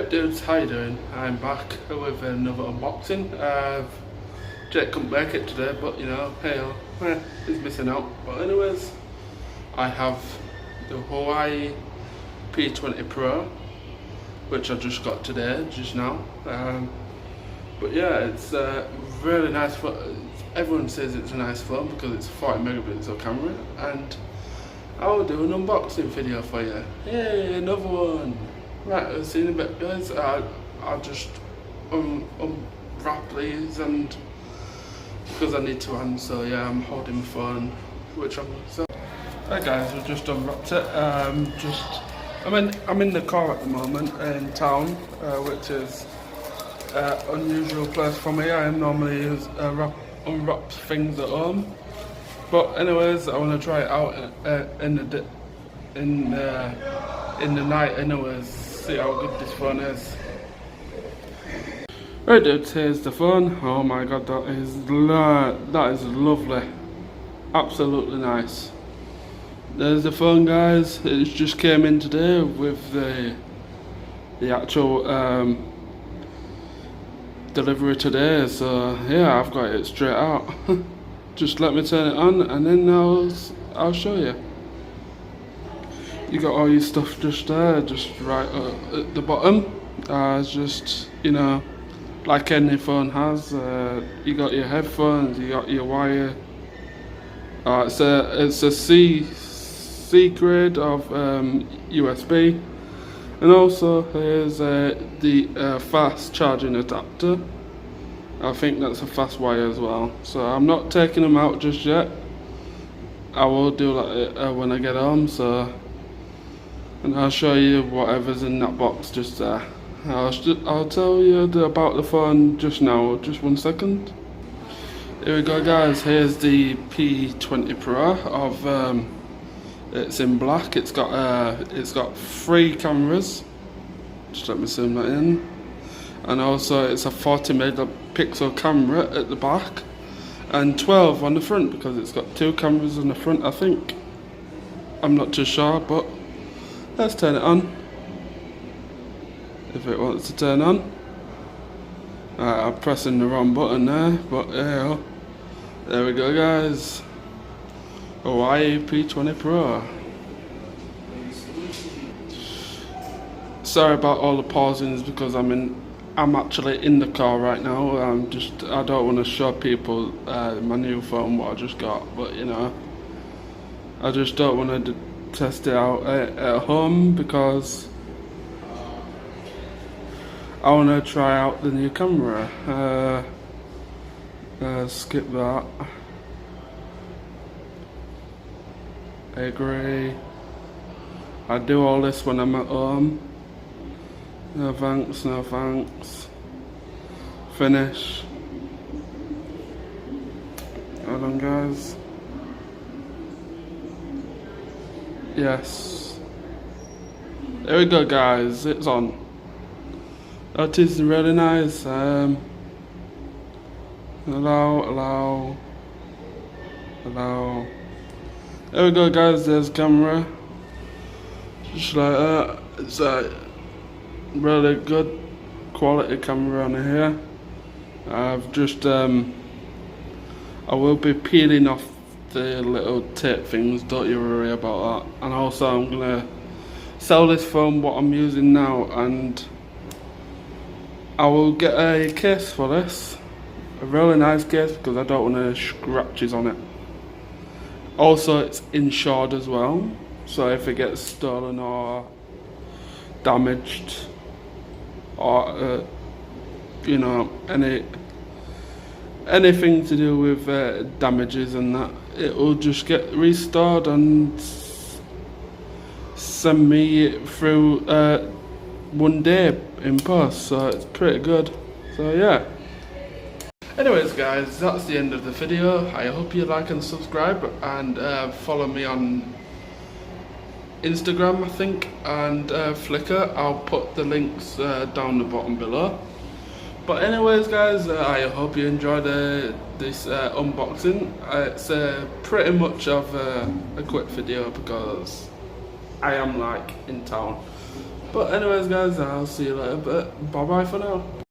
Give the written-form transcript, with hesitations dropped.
Yep dudes, how you doing? I'm back with another unboxing. Jake couldn't make it today, but you know, hey, he's missing out. But anyways, I have the Huawei P20 Pro, which I just got today, just now. But yeah, it's really nice. Everyone says it's a nice phone because it's 40 megapixel camera, and I'll do an unboxing video for you. Yay, another one! Right, I'll see you in a bit guys. I'll just unwrap these, and because I need to answer, yeah, I'm holding my phone, which I'm so. Hi guys, I just unwrapped it. I'm in the car at the moment in town, which is unusual place for me. I normally unwrap things at home, but anyways, I want to try it out in the night. Anyways, see how good this phone is. Right dudes, here's the phone. Oh my god, that is lovely, absolutely nice. There's the phone guys. It just came in today with the actual delivery today, so yeah, I've got it straight out. Just let me turn it on and then I'll show you. You got all your stuff just there, just right at the bottom. It's just, you know, like any phone has. You got your headphones, you got your wire. It's a C grade of USB, and also here's the fast charging adapter. I think that's a fast wire as well. So I'm not taking them out just yet. I will do that when I get home. And I'll show you whatever's in that box just there. I'll tell you about the phone just now. Just 1 second. Here we go, guys. Here's the P20 Pro of. It's in black. It's got 3 cameras. Just let me zoom that in. And also it's a 40 megapixel camera at the back, and 12 on the front because it's got 2 cameras on the front, I think. I'm not too sure, but let's turn it on. If it wants to turn on. I'm pressing the wrong button there, but yeah, there we go guys. Huawei P20 Pro. Sorry about all the pausings because I'm actually in the car right now. I don't want to show people my new phone, what I just got, but you know, I just don't want to test it out at home because I want to try out the new camera. Skip that. I agree. I do all this when I'm at home. No thanks, no thanks. Finish. Hold on guys. Yes. There we go guys, it's on. That is really nice. Allow. There we go guys, there's camera. Just like that. It's a really good quality camera on here. I've just I will be peeling off the little tape things, don't you worry about that. And also I'm gonna sell this phone what I'm using now, and I will get a case for this, a really nice case, because I don't want any scratches on it. Also it's insured as well, so if it gets stolen or damaged or you know, anything to do with damages and that, it will just get restored and send me it through one day in post, so it's pretty good. So yeah, anyways guys, that's the end of the video. I hope you like and subscribe, and follow me on Instagram I think, and Flickr. I'll put the links down the bottom below. But anyways guys, I hope you enjoyed this unboxing. It's pretty much of a quick video because I am like in town. But anyways guys, I'll see you later, but bye bye for now.